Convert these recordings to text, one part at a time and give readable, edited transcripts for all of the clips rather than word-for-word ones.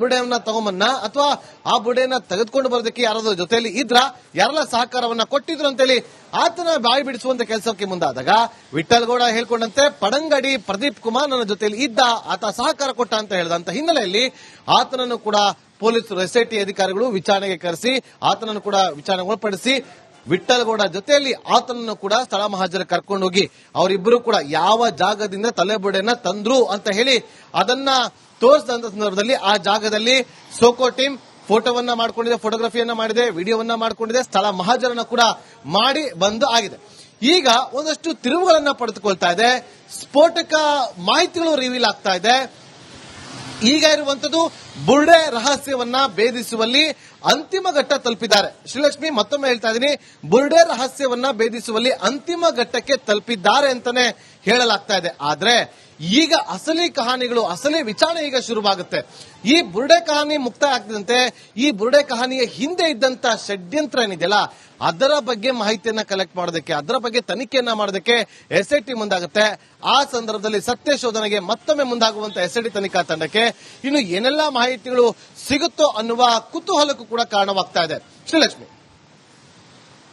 ಬುಡೆಯನ್ನ ತಗೊಂಬನ್ನ ಅಥವಾ ಆ ಬುಡೆಯನ್ನ ತೆಗೆದುಕೊಂಡು ಬರೋದಕ್ಕೆ ಯಾರಾದ್ರೂ ಜೊತೆಯಲ್ಲಿ ಇದ್ರ ಯಾರೆಲ್ಲ ಸಹಕಾರವನ್ನ ಕೊಟ್ಟಿದ್ರು ಅಂತೇಳಿ ಆತನ ಬಾಯಿ ಬಿಡಿಸುವಂತ ಕೆಲಸಕ್ಕೆ ಮುಂದಾದಾಗ ವಿಠ್ಠಲ್ ಹೇಳ್ಕೊಂಡಂತೆ ಪಡಂಗಡಿ ಪ್ರದೀಪ್ ಕುಮಾರ್ ನನ್ನ ಜೊತೆಯಲ್ಲಿ ಇದ್ದ, ಆತ ಸಹಕಾರ ಕೊಟ್ಟ ಅಂತ ಹೇಳಿದಂತ ಹಿನ್ನೆಲೆಯಲ್ಲಿ ಆತನನ್ನು ಕೂಡ ಪೊಲೀಸರು ಎಸ್ಐಟಿ ಅಧಿಕಾರಿಗಳು ವಿಚಾರಣೆಗೆ ಕರೆಸಿ ಆತನನ್ನು ಕೂಡ ವಿಚಾರಣೆ ಒಳಪಡಿಸಿ ವಿಠ್ಠಲ್ ಜೊತೆಯಲ್ಲಿ ಆತನನ್ನು ಕೂಡ ಸ್ಥಳ ಮಹಾಜರಿಗೆ ಕರ್ಕೊಂಡು ಹೋಗಿ ಅವರಿಬ್ಬರು ಕೂಡ ಯಾವ ಜಾಗದಿಂದ ತಲೆಬುಡೆಯನ್ನ ತಂದ್ರು ಅಂತ ಹೇಳಿ ಅದನ್ನ ತೋರಿಸಿದಂತ ಸಂದರ್ಭದಲ್ಲಿ ಆ ಜಾಗದಲ್ಲಿ ಸೋಕೋ ಟೀಮ್ ಫೋಟೋವನ್ನ ಮಾಡ್ಕೊಂಡಿದೆ, ಫೋಟೋಗ್ರಫಿಯನ್ನ ಮಾಡಿದೆ, ವಿಡಿಯೋವನ್ನ ಮಾಡ್ಕೊಂಡಿದೆ, ಸ್ಥಳ ಮಹಾಜರನ್ನ ಕೂಡ ಮಾಡಿ ಬಂದು ಆಗಿದೆ. ಈಗ ಒಂದಷ್ಟು ತಿರುವುಗಳನ್ನ ಪಡೆದುಕೊಳ್ತಾ ಇದೆ, ಸ್ಫೋಟಕ ಮಾಹಿತಿಗಳು ರಿವೀಲ್ ಆಗ್ತಾ ಇದೆ. ಈಗ ಇರುವಂತದ್ದು ಬುರ್ಡೆ ರಹಸ್ಯವನ್ನ ಭೇದಿಸುವಲ್ಲಿ ಅಂತಿಮ ಘಟ್ಟ ತಲುಪಿದ್ದಾರೆ. ಶ್ರೀಲಕ್ಷ್ಮಿ, ಮತ್ತೊಮ್ಮೆ ಹೇಳ್ತಾ ಇದ್ದೀನಿ, ಬುರ್ಡೆ ರಹಸ್ಯವನ್ನ ಭೇದಿಸುವಲ್ಲಿ ಅಂತಿಮ ಘಟ್ಟಕ್ಕೆ ತಲುಪಿದ್ದಾರೆ ಅಂತಾನೆ ಹೇಳಲಾಗ್ತಾ ಇದೆ. ಆದ್ರೆ ಈಗ ಅಸಲಿ ಕಹಾನಿಗಳು, ಅಸಲಿ ವಿಚಾರಣೆ ಈಗ ಶುರುವಾಗುತ್ತೆ. ಈ ಬುರ್ಡೆ ಕಹಾನಿ ಮುಕ್ತಾಯ ಆಗ್ತಿದಂತೆ ಈ ಬುರ್ಡೆ ಕಹಾನಿಯ ಹಿಂದೆ ಇದ್ದಂತ ಷಡ್ಯಂತ್ರ ಏನಿದೆಯಲ್ಲ ಅದರ ಬಗ್ಗೆ ಮಾಹಿತಿಯನ್ನ ಕಲೆಕ್ಟ್ ಮಾಡೋದಕ್ಕೆ, ಅದರ ಬಗ್ಗೆ ತನಿಖೆಯನ್ನ ಮಾಡೋದಕ್ಕೆ ಎಸ್ಐಟಿ ಮುಂದಾಗುತ್ತೆ. ಆ ಸಂದರ್ಭದಲ್ಲಿ ಸತ್ಯ ಶೋಧನೆಗೆ ಮತ್ತೊಮ್ಮೆ ಮುಂದಾಗುವಂತ ಎಸ್ಐಟಿ ತನಿಖಾ ತಂಡಕ್ಕೆ ಇನ್ನು ಏನೆಲ್ಲ ಮಾಹಿತಿಗಳು ಸಿಗುತ್ತೋ ಅನ್ನುವ ಕುತೂಹಲಕ್ಕೂ ಕೂಡ ಕಾರಣವಾಗ್ತಾ ಇದೆ. ಶ್ರೀಲಕ್ಷ್ಮಿ,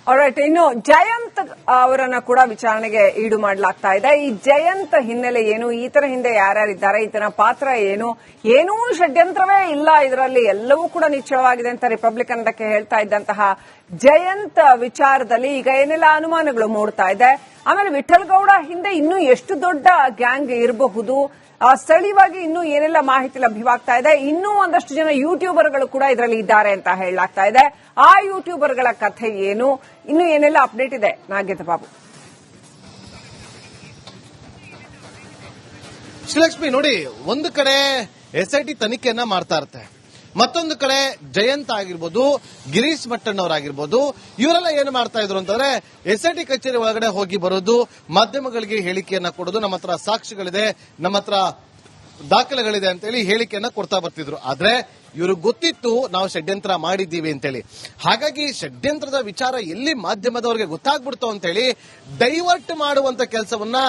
ಆಲ್ರೈಟ್, ಇನ್ನು ಜಯಂತ್ ಅವರನ್ನ ಕೂಡ ವಿಚಾರಣೆಗೆ ಈಡು ಮಾಡಲಾಗ್ತಾ ಇದೆ. ಈ ಜಯಂತ್ ಹಿನ್ನೆಲೆ ಏನು, ಈತನ ಹಿಂದೆ ಯಾರ್ಯಾರಿದ್ದಾರೆ, ಈತನ ಪಾತ್ರ ಏನು, ಏನೂ ಷಡ್ಯಂತ್ರವೇ ಇಲ್ಲ ಇದರಲ್ಲಿ, ಎಲ್ಲವೂ ಕೂಡ ನಿಶ್ಚಯವಾಗಿದೆ ಅಂತ ರಿಪಬ್ಲಿಕನ್ ಡಕ್ಕೆ ಹೇಳ್ತಾ ಇದ್ದಂತಹ ಜಯಂತ್ ವಿಚಾರದಲ್ಲಿ ಈಗ ಏನೆಲ್ಲ ಅನುಮಾನಗಳು ಮೂಡ್ತಾ ಇದೆ. ಆಮೇಲೆ ವಿಠ್ಠಲ್ ಹಿಂದೆ ಇನ್ನೂ ಎಷ್ಟು ದೊಡ್ಡ ಗ್ಯಾಂಗ್ ಇರಬಹುದು, ಸ್ಥಳೀಯವಾಗಿ ಇನ್ನೂ ಏನೆಲ್ಲ ಮಾಹಿತಿ ಲಭ್ಯವಾಗ್ತಾ ಇದೆ. ಇನ್ನೂ ಒಂದಷ್ಟು ಜನ ಯೂಟ್ಯೂಬರ್ಗಳು ಕೂಡ ಇದರಲ್ಲಿ ಇದ್ದಾರೆ ಅಂತ ಹೇಳಲಾಗ್ತಾ ಇದೆ. ಆ ಯೂಟ್ಯೂಬರ್ಗಳ ಕಥೆ ಏನು, ಇನ್ನೂ ಏನೆಲ್ಲ ಅಪ್ಡೇಟ್ ಇದೆ ನಾಗೇಂದ್ರ ಬಾಬು? ಶ್ರೀಲಕ್ಷ್ಮಿ ನೋಡಿ, ಒಂದು ಕಡೆ ಎಸ್ಐಟಿ ತನಿಖೆಯನ್ನ ಮಾಡ್ತಾ ಇರುತ್ತೆ, ಮತ್ತೊಂದು ಕಡೆ ಜಯಂತ್ ಆಗಿರ್ಬೋದು, ಗಿರೀಶ್ ಮಟ್ಟಣ್ಣವರಾಗಿರ್ಬೋದು, ಇವರೆಲ್ಲ ಏನು ಮಾಡ್ತಾ ಇದ್ರು ಅಂತಂದ್ರೆ ಎಸ್ಐಟಿ ಕಚೇರಿ ಒಳಗಡೆ ಹೋಗಿ ಬರೋದು, ಮಾಧ್ಯಮಗಳಿಗೆ ಹೇಳಿಕೆಯನ್ನ ಕೊಡೋದು, ನಮ್ಮ ಹತ್ರ ಸಾಕ್ಷಿಗಳಿದೆ, ನಮ್ಮ ಹತ್ರ ದಾಖಲೆಗಳಿದೆ ಅಂತೇಳಿ ಹೇಳಿಕೆಯನ್ನ ಕೊಡ್ತಾ ಬರ್ತಿದ್ರು. ಆದ್ರೆ ಇವರು ಗೊತ್ತಿತ್ತು ನಾವು ಷಡ್ಯಂತ್ರ ಮಾಡಿದ್ದೀವಿ ಅಂತೇಳಿ. ಹಾಗಾಗಿ ಷಡ್ಯಂತ್ರದ ವಿಚಾರ ಎಲ್ಲಿ ಮಾಧ್ಯಮದವರಿಗೆ ಗೊತ್ತಾಗ್ಬಿಡ್ತು ಅಂತೇಳಿ ಡೈವರ್ಟ್ ಮಾಡುವಂತ ಕೆಲಸವನ್ನ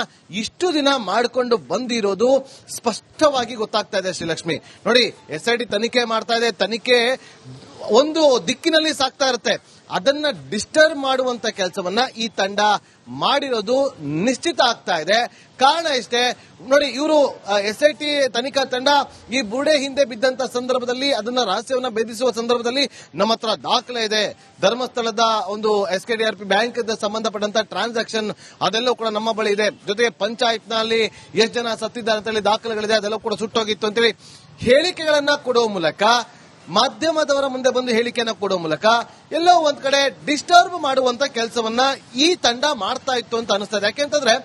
ಇಷ್ಟು ದಿನ ಮಾಡಿಕೊಂಡು ಬಂದಿರೋದು ಸ್ಪಷ್ಟವಾಗಿ ಗೊತ್ತಾಗ್ತಾ ಇದೆ. ಶ್ರೀಲಕ್ಷ್ಮಿ ನೋಡಿ, ಎಸ್ಐಟಿ ತನಿಖೆ ಮಾಡ್ತಾ ಇದೆ, ತನಿಖೆ ಒಂದು ದಿಕ್ಕಿನಲ್ಲಿ ಸಾಕ್ತಾ ಇರುತ್ತೆ, ಅದನ್ನ ಡಿಸ್ಟರ್ಬ್ ಮಾಡುವಂತ ಕೆಲಸವನ್ನ ಈ ತಂಡ ಮಾಡಿರೋದು ನಿಶ್ಚಿತ ಆಗ್ತಾ ಇದೆ. ಕಾರಣ ಇಷ್ಟೇ ನೋಡಿ, ಇವರು ಎಸ್ಐಟಿ ತನಿಖಾ ತಂಡ ಈ ಬುರ್ಡೆ ಹಿಂದೆ ಬಿದ್ದಂತ ಸಂದರ್ಭದಲ್ಲಿ ಅದನ್ನ ರಹಸ್ಯವನ್ನ ಭೇದಿಸುವ ಸಂದರ್ಭದಲ್ಲಿ ನಮ್ಮ ಹತ್ರ ದಾಖಲೆ ಇದೆ, ಧರ್ಮಸ್ಥಳದ ಒಂದು SKDRP ಬ್ಯಾಂಕ್ ಸಂಬಂಧಪಟ್ಟಂತ ಟ್ರಾನ್ಸಾಕ್ಷನ್ ಅದೆಲ್ಲವೂ ಕೂಡ ನಮ್ಮ ಬಳಿ ಇದೆ, ಜೊತೆಗೆ ಪಂಚಾಯತ್ ನಲ್ಲಿ ಎಷ್ಟು ಜನ ಸತ್ತಿದ್ದಾರೆ ಅಂತೇಳಿ ದಾಖಲೆಗಳಿದೆ, ಅದೆಲ್ಲ ಕೂಡ ಸುಟ್ಟೋಗಿತ್ತು ಅಂತೇಳಿ ಹೇಳಿಕೆಗಳನ್ನ ಕೊಡುವ ಮೂಲಕ, ಮಾಧ್ಯಮದವರ ಮುಂದೆ ಬಂದು ಹೇಳಿಕೆಯನ್ನ ಕೊಡುವ ಮೂಲಕ ಎಲ್ಲೋ ಒಂದ್ ಕಡೆ ಡಿಸ್ಟರ್ಬ್ ಮಾಡುವಂತ ಕೆಲಸವನ್ನ ಈ ತಂಡ ಮಾಡ್ತಾ ಇತ್ತು ಅಂತ ಅನಿಸ್ತಾ ಇದೆ. ಯಾಕೆಂತಂದ್ರೆ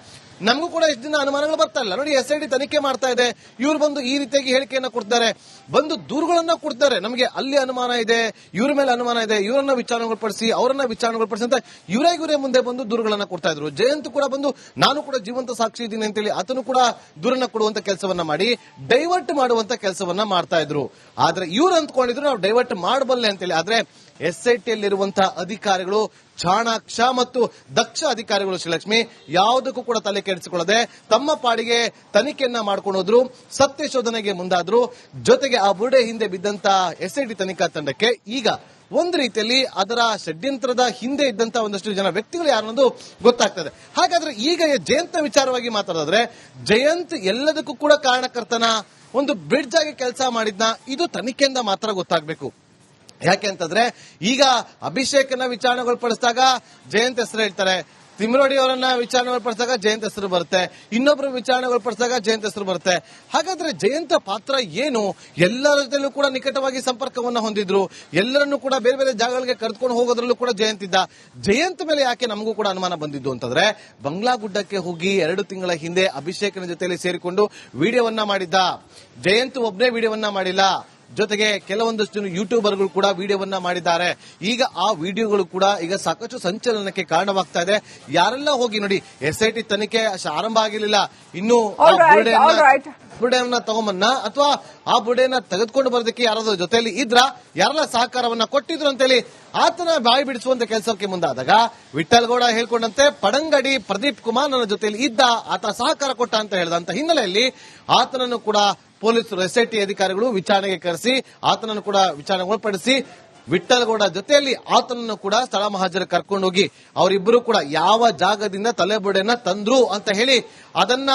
ನಮಗೂ ಕೂಡ ಎಷ್ಟು ದಿನ ಅನುಮಾನಗಳು ಬರ್ತಾ ಇಲ್ಲ. ನೋಡಿ, ಎಸ್ಐಟಿ ತನಿಖೆ ಮಾಡ್ತಾ ಇದೆ, ಇವ್ರು ಬಂದು ಈ ರೀತಿಯಾಗಿ ಹೇಳಿಕೆಯನ್ನ ಕೊಡ್ತಾರೆ, ಬಂದು ದೂರುಗಳನ್ನ ಕೊಡ್ತಾರೆ, ನಮಗೆ ಅಲ್ಲಿ ಅನುಮಾನ ಇದೆ, ಇವ್ರ ಮೇಲೆ ಅನುಮಾನ ಇದೆ, ಇವರನ್ನ ವಿಚಾರಣೆಗೊಳಪಡಿಸಿ ಅವರನ್ನ ವಿಚಾರಣೆಗೊಳಪಡಿಸಿ ಅಂತ ಇವರೇ ಮುಂದೆ ಬಂದು ದೂರುಗಳನ್ನ ಕೊಡ್ತಾ ಇದ್ರು. ಜಯಂತ್ ಕೂಡ ಬಂದು ನಾನು ಕೂಡ ಜೀವಂತ ಸಾಕ್ಷಿ ಇದ್ದೀನಿ ಅಂತೇಳಿ ಆತನು ಕೂಡ ದೂರನ್ನ ಕೊಡುವಂತ ಕೆಲಸವನ್ನ ಮಾಡಿ ಡೈವರ್ಟ್ ಮಾಡುವಂತ ಕೆಲಸವನ್ನ ಮಾಡ್ತಾ ಇದ್ರು. ಆದ್ರೆ ಇವ್ರು ಅಂದ್ಕೊಂಡಿದ್ರು ನಾವು ಡೈವರ್ಟ್ ಮಾಡಬಲ್ಲೆ ಅಂತೇಳಿ. ಆದ್ರೆ ಎಸ್ಐಟಿಯಲ್ಲಿರುವಂತಹ ಅಧಿಕಾರಿಗಳು ಚಾಣಾಕ್ಷ ಮತ್ತು ದಕ್ಷ ಅಧಿಕಾರಿಗಳು ಶ್ರೀಲಕ್ಷ್ಮಿ, ಯಾವುದಕ್ಕೂ ಕೂಡ ತಲೆ ಕೆಡಿಸಿಕೊಳ್ಳದೆ ತಮ್ಮ ಪಾಡಿಗೆ ತನಿಖೆಯನ್ನ ಮಾಡ್ಕೊಂಡು ಹೋದ್ರು, ಸತ್ಯ ಶೋಧನೆಗೆ ಮುಂದಾದ್ರು. ಜೊತೆಗೆ ಆ ಬುರ್ಡೆ ಹಿಂದೆ ಬಿದ್ದಂತ ಎಸ್ಐಟಿ ತನಿಖಾ ತಂಡಕ್ಕೆ ಈಗ ಒಂದು ರೀತಿಯಲ್ಲಿ ಅದರ ಷಡ್ಯಂತ್ರದ ಹಿಂದೆ ಇದ್ದಂತ ಒಂದಷ್ಟು ಜನ ವ್ಯಕ್ತಿಗಳು ಯಾರನ್ನೋದು ಗೊತ್ತಾಗ್ತದೆ. ಹಾಗಾದ್ರೆ ಈಗ ಜಯಂತ್ ವಿಚಾರವಾಗಿ ಮಾತಾಡಿದ್ರೆ, ಜಯಂತ್ ಎಲ್ಲದಕ್ಕೂ ಕೂಡ ಕಾರಣಕರ್ತನ, ಒಂದು ಬ್ರಿಡ್ಜ್ ಆಗಿ ಕೆಲಸ ಮಾಡಿದ್ನ, ಇದು ತನಿಖೆಯಿಂದ ಮಾತ್ರ ಗೊತ್ತಾಗಬೇಕು. ಯಾಕೆ ಅಂತಂದ್ರೆ ಈಗ ಅಭಿಷೇಕನ ವಿಚಾರಣೆಗೊಳಪಡಿಸಿದಾಗ ಜಯಂತ್ ಹೆಸರು ಹೇಳ್ತಾರೆ, ತಿಮ್ರೋಡಿ ಅವರನ್ನ ವಿಚಾರಣೆಗೊಳಪಡಿಸಿದಾಗ ಜಯಂತ್ ಹೆಸರು ಬರುತ್ತೆ, ಇನ್ನೊಬ್ಬರು ವಿಚಾರಣೆಗೊಳಪಡಿಸಿದಾಗ ಜಯಂತ್ ಹೆಸರು ಬರುತ್ತೆ. ಹಾಗಾದ್ರೆ ಜಯಂತ ಪಾತ್ರ ಏನು? ಎಲ್ಲರ ಜೊತೆಲೂ ಕೂಡ ನಿಕಟವಾಗಿ ಸಂಪರ್ಕವನ್ನ ಹೊಂದಿದ್ರು, ಎಲ್ಲರನ್ನೂ ಕೂಡ ಬೇರೆ ಬೇರೆ ಜಾಗಗಳಿಗೆ ಕರೆದುಕೊಂಡು ಹೋಗೋದ್ರಲ್ಲೂ ಕೂಡ ಜಯಂತ್ ಇದ್ದ. ಜಯಂತ್ ಮೇಲೆ ಯಾಕೆ ನಮಗೂ ಕೂಡ ಅನುಮಾನ ಬಂದಿದ್ದು ಅಂತಂದ್ರೆ, ಬಂಗ್ಲಾ ಗುಡ್ಡಕ್ಕೆ ಹೋಗಿ 2 ತಿಂಗಳ ಹಿಂದೆ ಅಭಿಷೇಕನ ಜೊತೆಯಲ್ಲಿ ಸೇರಿಕೊಂಡು ವಿಡಿಯೋವನ್ನ ಮಾಡಿದ್ದ. ಜಯಂತ್ ಒಬ್ಬನೇ ವಿಡಿಯೋವನ್ನ ಮಾಡಿಲ್ಲ, ಜೊತೆಗೆ ಕೆಲವೊಂದಷ್ಟು ಯೂಟ್ಯೂಬರ್ಗಳು ಕೂಡ ವಿಡಿಯೋವನ್ನ ಮಾಡಿದ್ದಾರೆ. ಈಗ ಆ ವಿಡಿಯೋಗಳು ಕೂಡ ಈಗ ಸಾಕಷ್ಟು ಸಂಚಲನಕ್ಕೆ ಕಾರಣವಾಗ್ತಾ ಇದೆ. ಯಾರೆಲ್ಲ ಹೋಗಿ ನೋಡಿ, ಎಸ್ಐಟಿ ತನಿಖೆ ಆರಂಭ ಆಗಿರಲಿಲ್ಲ, ಇನ್ನು ಬುರ್ಡೆಯನ್ನ ತಗೊಂಬನ್ನ ಅಥವಾ ಆ ಬುರ್ಡೆಯನ್ನ ತೆಗೆದುಕೊಂಡು ಬರೋದಕ್ಕೆ ಯಾರಾದ್ರೂ ಜೊತೆಯಲ್ಲಿ ಇದ್ರ ಯಾರೆಲ್ಲ ಸಹಕಾರವನ್ನ ಕೊಟ್ಟಿದ್ರು ಅಂತೇಳಿ ಆತನ ಬಾಯಿ ಬಿಡಿಸುವಂತ ಕೆಲಸಕ್ಕೆ ಮುಂದಾದಾಗ ವಿಠ್ಠಲ್ ಹೇಳ್ಕೊಂಡಂತೆ ಪಡಂಗಡಿ ಪ್ರದೀಪ್ ಕುಮಾರ್ ನನ್ನ ಜೊತೆಯಲ್ಲಿ ಇದ್ದ, ಆತ ಸಹಕಾರ ಕೊಟ್ಟ ಅಂತ ಹೇಳಿದಂತ ಹಿನ್ನೆಲೆಯಲ್ಲಿ ಆತನನ್ನು ಕೂಡ ಪೊಲೀಸರು SIT ಅಧಿಕಾರಿಗಳು ವಿಚಾರಣೆಗೆ ಕರೆಸಿ ಆತನನ್ನು ಕೂಡ ವಿಚಾರಣೆಗೆ ಒಳಪಡಿಸಿ ವಿಠ್ಠಲಗೌಡ ಜೊತೆಯಲ್ಲಿ ಆತನನ್ನು ಕೂಡ ಸ್ಥಳ ಮಹಾಜರು ಕರ್ಕೊಂಡೋಗಿ ಅವರಿಬ್ಬರು ಕೂಡ ಯಾವ ಜಾಗದಿಂದ ತಲೆಬುಡೆಯನ್ನ ತಂದ್ರು ಅಂತ ಹೇಳಿ ಅದನ್ನ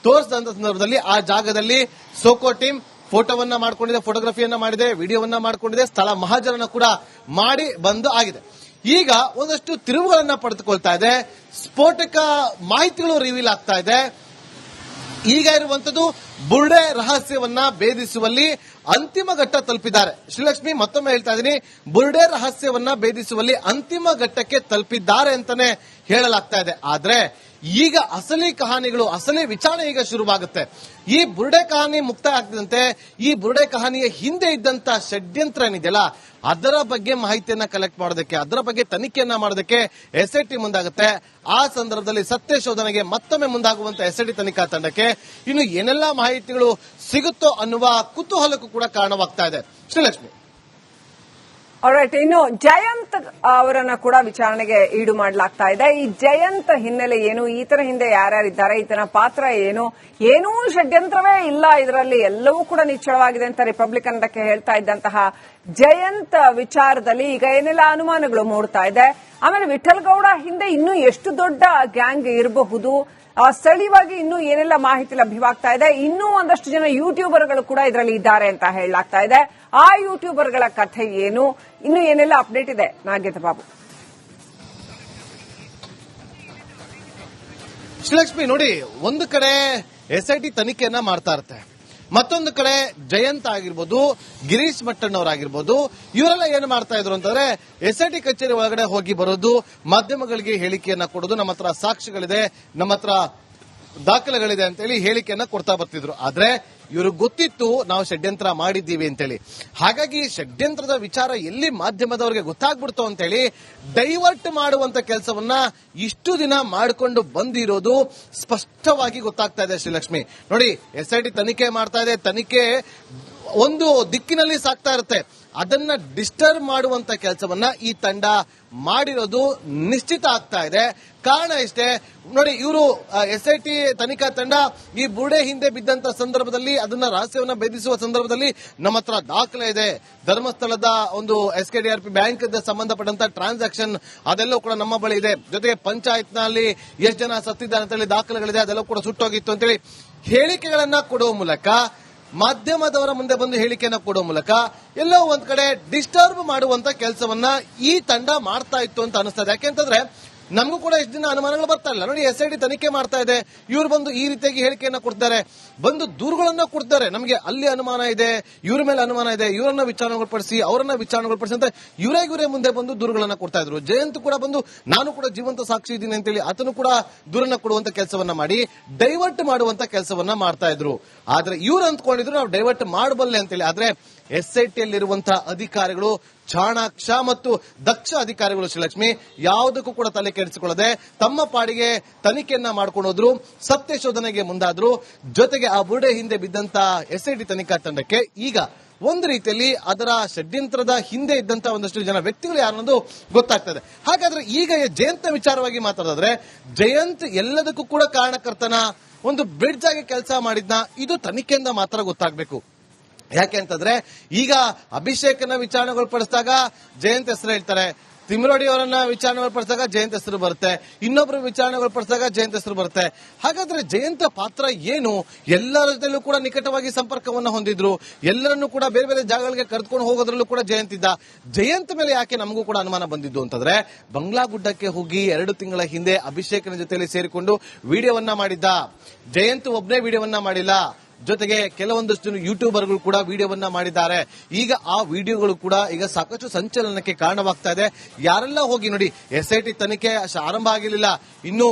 ತೋರಿಸಿದಂತ ಸಂದರ್ಭದಲ್ಲಿ ಆ ಜಾಗದಲ್ಲಿ ಸೋಕೋ ಟೀಮ್ ಫೋಟೋವನ್ನ ಮಾಡ್ಕೊಂಡಿದೆ, ಫೋಟೋಗ್ರಫಿಯನ್ನ ಮಾಡಿದೆ, ವಿಡಿಯೋವನ್ನ ಮಾಡ್ಕೊಂಡಿದೆ, ಸ್ಥಳ ಮಹಾಜರನ್ನ ಕೂಡ ಮಾಡಿ ಬಂದು ಆಗಿದೆ. ಈಗ ಒಂದಷ್ಟು ತಿರುವುಗಳನ್ನ ಪಡೆದುಕೊಳ್ತಾ ಇದೆ, ಸ್ಫೋಟಕ ಮಾಹಿತಿಗಳು ರಿವೀಲ್ ಆಗ್ತಾ ಇದೆ. ಈಗ ಇರುವಂತದ್ದು ಬುರ್ಡೆ ರಹಸ್ಯವನ್ನ ಭೇದಿಸುವಲ್ಲಿ ಅಂತಿಮ ಘಟ್ಟ ತಲುಪಿದ್ದಾರೆ. ಶ್ರೀಲಕ್ಷ್ಮಿ, ಮತ್ತೊಮ್ಮೆ ಹೇಳ್ತಾ ಇದ್ದೀನಿ, ಬುರ್ಡೆ ರಹಸ್ಯವನ್ನ ಭೇದಿಸುವಲ್ಲಿ ಅಂತಿಮ ಘಟ್ಟಕ್ಕೆ ತಲುಪಿದ್ದಾರೆ ಅಂತಾನೆ ಹೇಳಲಾಗ್ತಾ ಇದೆ. ಆದ್ರೆ ಈಗ ಅಸಲಿ ಕಹಾನಿಗಳು, ಅಸಲಿ ವಿಚಾರಣೆ ಈಗ ಶುರುವಾಗುತ್ತೆ. ಈ ಬುರ್ಡೆ ಕಹಾನಿ ಮುಕ್ತಾಯ ಆಗ್ತಿದಂತೆ ಈ ಬುರ್ಡೆ ಕಹಾನಿಯ ಹಿಂದೆ ಇದ್ದಂತ ಷಡ್ಯಂತ್ರ ಏನಿದೆಯಲ್ಲ ಅದರ ಬಗ್ಗೆ ಮಾಹಿತಿಯನ್ನ ಕಲೆಕ್ಟ್ ಮಾಡೋದಕ್ಕೆ, ಅದರ ಬಗ್ಗೆ ತನಿಖೆಯನ್ನ ಮಾಡೋದಕ್ಕೆ SIT ಮುಂದಾಗುತ್ತೆ. ಆ ಸಂದರ್ಭದಲ್ಲಿ ಸತ್ಯ ಶೋಧನೆಗೆ ಮತ್ತೊಮ್ಮೆ ಮುಂದಾಗುವಂತ SIT ತನಿಖಾ ತಂಡಕ್ಕೆ ಇನ್ನು ಏನೆಲ್ಲಾ ಮಾಹಿತಿಗಳು ಸಿಗುತ್ತೋ ಅನ್ನುವ ಕುತೂಹಲಕ್ಕೂ ಕೂಡ ಕಾರಣವಾಗ್ತಾ ಇದೆ. ಶ್ರೀಲಕ್ಷ್ಮಿ, ಆಲ್ರೈಟ್, ಇನ್ನು ಜಯಂತ್ ಅವರನ್ನ ಕೂಡ ವಿಚಾರಣೆಗೆ ಈಡು ಮಾಡಲಾಗ್ತಾ ಇದೆ. ಈ ಜಯಂತ್ ಹಿನ್ನೆಲೆ ಏನು, ಈತನ ಹಿಂದೆ ಯಾರ್ಯಾರಿದ್ದಾರೆ, ಈತನ ಪಾತ್ರ ಏನು, ಏನೂ ಷಡ್ಯಂತ್ರವೇ ಇಲ್ಲ ಇದರಲ್ಲಿ, ಎಲ್ಲವೂ ಕೂಡ ನಿಚ್ಚಳವಾಗಿದೆ ಅಂತ ರಿಪಬ್ಲಿಕನ್ ಡಕ್ಕೆ ಹೇಳ್ತಾ ಇದ್ದಂತಹ ಜಯಂತ್ ವಿಚಾರದಲ್ಲಿ ಈಗ ಏನೆಲ್ಲ ಅನುಮಾನಗಳು ಮೂಡ್ತಾ ಇದೆ. ಆಮೇಲೆ ವಿಠ್ಠಲಗೌಡ ಹಿಂದೆ ಇನ್ನೂ ಎಷ್ಟು ದೊಡ್ಡ ಗ್ಯಾಂಗ್ ಇರಬಹುದು, ಸ್ಥಳೀಯವಾಗಿ ಇನ್ನೂ ಏನೆಲ್ಲ ಮಾಹಿತಿ ಲಭ್ಯವಾಗ್ತಾ ಇದೆ. ಇನ್ನೂ ಒಂದಷ್ಟು ಜನ ಯೂಟ್ಯೂಬರ್ಗಳು ಕೂಡ ಇದರಲ್ಲಿ ಇದ್ದಾರೆ ಅಂತ ಹೇಳಲಾಗ್ತಾ ಇದೆ. ಆ ಯೂಟ್ಯೂಬರ್ಗಳ ಕಥೆ ಏನು, ಇನ್ನು ಏನೆಲ್ಲ ಅಪ್ಡೇಟ್ ಇದೆ ನಾಗೇಂದ್ರ ಬಾಬು? ಶ್ರೀಲಕ್ಷ್ಮಿ ನೋಡಿ, ಒಂದು ಕಡೆ SIT ತನಿಖೆಯನ್ನ ಮಾಡ್ತಾ ಇರುತ್ತೆ, ಮತ್ತೊಂದು ಕಡೆ ಜಯಂತ್ ಆಗಿರ್ಬೋದು, ಗಿರೀಶ್ ಮಟ್ಟಣ್ಣವರಾಗಿರ್ಬೋದು, ಇವರೆಲ್ಲ ಏನು ಮಾಡ್ತಾ ಇದ್ರು ಅಂತಂದ್ರೆ SIT ಕಚೇರಿ ಒಳಗಡೆ ಹೋಗಿ ಬರೋದು, ಮಾಧ್ಯಮಗಳಿಗೆ ಹೇಳಿಕೆಯನ್ನ ಕೊಡೋದು, ನಮ್ಮ ಹತ್ರ ಸಾಕ್ಷಿಗಳಿದೆ, ನಮ್ಮ ಹತ್ರ ದಾಖಲೆಗಳಿದೆ ಅಂತೇಳಿ ಹೇಳಿಕೆಯನ್ನ ಕೊಡ್ತಾ ಬರ್ತಿದ್ರು. ಆದ್ರೆ ಇವ್ರಿಗೆ ಗೊತ್ತಿತ್ತು ನಾವು ಷಡ್ಯಂತ್ರ ಮಾಡಿದ್ದೀವಿ ಅಂತೇಳಿ. ಹಾಗಾಗಿ ಷಡ್ಯಂತ್ರದ ವಿಚಾರ ಎಲ್ಲಿ ಮಾಧ್ಯಮದವರಿಗೆ ಗೊತ್ತಾಗ್ಬಿಡ್ತು ಅಂತೇಳಿ ಡೈವರ್ಟ್ ಮಾಡುವಂತ ಕೆಲಸವನ್ನ ಇಷ್ಟು ದಿನ ಮಾಡಿಕೊಂಡು ಬಂದಿರೋದು ಸ್ಪಷ್ಟವಾಗಿ ಗೊತ್ತಾಗ್ತಾ ಇದೆ. ಶ್ರೀಲಕ್ಷ್ಮಿ ನೋಡಿ, SIT ತನಿಖೆ ಮಾಡ್ತಾ ಇದೆ, ತನಿಖೆ ಒಂದು ದಿಕ್ಕಿನಲ್ಲಿ ಸಾಕ್ತಾ ಇರುತ್ತೆ, ಅದನ್ನ ಡಿಸ್ಟರ್ಬ್ ಮಾಡುವಂತ ಕೆಲಸವನ್ನ ಈ ತಂಡ ಮಾಡಿರೋದು ನಿಶ್ಚಿತ ಆಗ್ತಾ ಇದೆ. ಕಾರಣ ಇಷ್ಟೇ ನೋಡಿ, ಇವರು SIT ತನಿಖಾ ತಂಡ ಈ ಬುರ್ಡೆ ಹಿಂದೆ ಬಿದ್ದಂತ ಸಂದರ್ಭದಲ್ಲಿ ಅದನ್ನ ರಹಸ್ಯವನ್ನ ಭೇದಿಸುವ ಸಂದರ್ಭದಲ್ಲಿ ನಮ್ಮ ಹತ್ರ ದಾಖಲೆ ಇದೆ, ಧರ್ಮಸ್ಥಳದ ಒಂದು SKDRP ಬ್ಯಾಂಕ್ ಸಂಬಂಧಪಟ್ಟಂತ ಟ್ರಾನ್ಸಾಕ್ಷನ್ ಅದೆಲ್ಲವೂ ಕೂಡ ನಮ್ಮ ಬಳಿ ಇದೆ, ಜೊತೆಗೆ ಪಂಚಾಯತ್ ನಲ್ಲಿ ಎಷ್ಟು ಜನ ಸತ್ತಿದ್ದಾರೆ ಅಂತೇಳಿ ದಾಖಲೆಗಳಿದೆ, ಅದೆಲ್ಲವೂ ಕೂಡ ಸುಟ್ಟೋಗಿತ್ತು ಅಂತೇಳಿ ಹೇಳಿಕೆಗಳನ್ನ ಕೊಡುವ ಮೂಲಕ, ಮಾಧ್ಯಮದವರ ಮುಂದೆ ಬಂದು ಹೇಳಿಕೆಯನ್ನ ಕೊಡುವ ಮೂಲಕ ಎಲ್ಲೋ ಒಂದ್ ಕಡೆ ಡಿಸ್ಟರ್ಬ್ ಮಾಡುವಂತ ಕೆಲಸವನ್ನ ಈ ತಂಡ ಮಾಡ್ತಾ ಇತ್ತು ಅಂತ ಅನಿಸ್ತದೆ. ಯಾಕೆಂತಂದ್ರೆ ನಮಗೂ ಕೂಡ ಎಷ್ಟು ದಿನ ಅನುಮಾನಗಳು ಬರ್ತಾ ಇಲ್ಲ. ನೋಡಿ, SIT ತನಿಖೆ ಮಾಡ್ತಾ ಇದೆ, ಇವ್ರು ಬಂದು ಈ ರೀತಿಯಾಗಿ ಹೇಳಿಕೆಯನ್ನ ಕೊಡ್ತಾರೆ, ಬಂದು ದೂರುಗಳನ್ನ ಕೊಡ್ತಾರೆ, ನಮಗೆ ಅಲ್ಲಿ ಅನುಮಾನ ಇದೆ, ಇವ್ರ ಮೇಲೆ ಅನುಮಾನ ಇದೆ, ಇವರನ್ನ ವಿಚಾರಣೆಗೊಳಪಡಿಸಿ ಅವರನ್ನ ವಿಚಾರಣೆಗೊಳಪಡಿಸಿ ಅಂತ ಇವರೇ ಮುಂದೆ ಬಂದು ದೂರುಗಳನ್ನ ಕೊಡ್ತಾ ಇದ್ರು. ಜಯಂತ್ ಕೂಡ ಬಂದು ನಾನು ಕೂಡ ಜೀವಂತ ಸಾಕ್ಷಿ ಇದ್ದೀನಿ ಅಂತೇಳಿ ಆತನು ಕೂಡ ದೂರನ್ನ ಕೊಡುವಂತ ಕೆಲಸವನ್ನ ಮಾಡಿ ಡೈವರ್ಟ್ ಮಾಡುವಂತ ಕೆಲಸವನ್ನ ಮಾಡ್ತಾ ಇದ್ರು. ಆದ್ರೆ ಇವ್ರು ಅಂದ್ಕೊಂಡಿದ್ರು ನಾವು ಡೈವರ್ಟ್ ಮಾಡಬಲ್ಲೆ ಅಂತೇಳಿ. ಆದ್ರೆ SIT ಯಲ್ಲಿರುವಂತಹ ಅಧಿಕಾರಿಗಳು ಚಾಣಾಕ್ಷ ಮತ್ತು ದಕ್ಷ ಅಧಿಕಾರಿಗಳು ಶ್ರೀಲಕ್ಷ್ಮಿ, ಯಾವುದಕ್ಕೂ ಕೂಡ ತಲೆ ಕೆಡಿಸಿಕೊಳ್ಳದೆ ತಮ್ಮ ಪಾಡಿಗೆ ತನಿಖೆಯನ್ನ ಮಾಡ್ಕೊಂಡು ಹೋದ್ರು, ಸತ್ಯ ಶೋಧನೆಗೆ ಮುಂದಾದ್ರು. ಜೊತೆಗೆ ಆ ಬುರ್ಡೆ ಹಿಂದೆ ಬಿದ್ದಂತ SIT ತನಿಖಾ ತಂಡಕ್ಕೆ ಈಗ ಒಂದು ರೀತಿಯಲ್ಲಿ ಅದರ ಷಡ್ಯಂತ್ರದ ಹಿಂದೆ ಇದ್ದಂತ ಒಂದಷ್ಟು ಜನ ವ್ಯಕ್ತಿಗಳು ಯಾರನ್ನೋದು ಗೊತ್ತಾಗ್ತದೆ. ಹಾಗಾದ್ರೆ ಈಗ ಜಯಂತ್ ವಿಚಾರವಾಗಿ ಮಾತಾಡಿದ್ರೆ, ಜಯಂತ್ ಎಲ್ಲದಕ್ಕೂ ಕೂಡ ಕಾರಣಕರ್ತನ, ಒಂದು ಬ್ರಿಡ್ಜ್ ಆಗಿ ಕೆಲಸ ಮಾಡಿದ್ನ, ಇದು ತನಿಖೆಯಿಂದ ಮಾತ್ರ ಗೊತ್ತಾಗಬೇಕು. ಯಾಕೆ ಅಂತಂದ್ರೆ ಈಗ ಅಭಿಷೇಕನ ವಿಚಾರಣೆಗೊಳಪಡಿಸಿದಾಗ ಜಯಂತ್ ಹೆಸರು ಹೇಳ್ತಾರೆ, ತಿಮ್ರೋಡಿ ಅವರನ್ನ ವಿಚಾರಣೆಗೊಳಪಡಿಸಿದಾಗ ಜಯಂತ್ ಹೆಸರು ಬರುತ್ತೆ, ಇನ್ನೊಬ್ರು ವಿಚಾರಣೆಗೊಳಪಡಿಸಿದಾಗ ಜಯಂತ್ ಹೆಸರು ಬರುತ್ತೆ. ಹಾಗಾದ್ರೆ ಜಯಂತ್ ಪಾತ್ರ ಏನು? ಎಲ್ಲರ ಜೊತೆಲೂ ಕೂಡ ನಿಕಟವಾಗಿ ಸಂಪರ್ಕವನ್ನ ಹೊಂದಿದ್ರು, ಎಲ್ಲರನ್ನೂ ಕೂಡ ಬೇರೆ ಬೇರೆ ಜಾಗಗಳಿಗೆ ಕರೆದುಕೊಂಡು ಹೋಗೋದ್ರಲ್ಲೂ ಕೂಡ ಜಯಂತ್ ಇದ್ದ. ಜಯಂತ್ ಮೇಲೆ ಯಾಕೆ ನಮಗೂ ಕೂಡ ಅನುಮಾನ ಬಂದಿದ್ದು ಅಂತಂದ್ರೆ, ಬಂಗ್ಲಾ ಗುಡ್ಡಕ್ಕೆ ಹೋಗಿ 2 ತಿಂಗಳ ಹಿಂದೆ ಅಭಿಷೇಕನ ಜೊತೆಲಿ ಸೇರಿಕೊಂಡು ವಿಡಿಯೋವನ್ನ ಮಾಡಿದ್ದ. ಜಯಂತ್ ಒಬ್ಬನೇ ವಿಡಿಯೋವನ್ನ ಮಾಡಿಲ್ಲ, ಜೊತೆಗೆ ಕೆಲವೊಂದಷ್ಟು ಯೂಟ್ಯೂಬರ್ಗಳು ಕೂಡ ವಿಡಿಯೋವನ್ನ ಮಾಡಿದ್ದಾರೆ. ಈಗ ಆ ವಿಡಿಯೋಗಳು ಕೂಡ ಈಗ ಸಾಕಷ್ಟು ಸಂಚಲನಕ್ಕೆ ಕಾರಣವಾಗ್ತಾ ಇದೆ. ಯಾರೆಲ್ಲ ಹೋಗಿ ನೋಡಿ, SIT ತನಿಖೆ ಆರಂಭ ಆಗಿರಲಿಲ್ಲ, ಇನ್ನು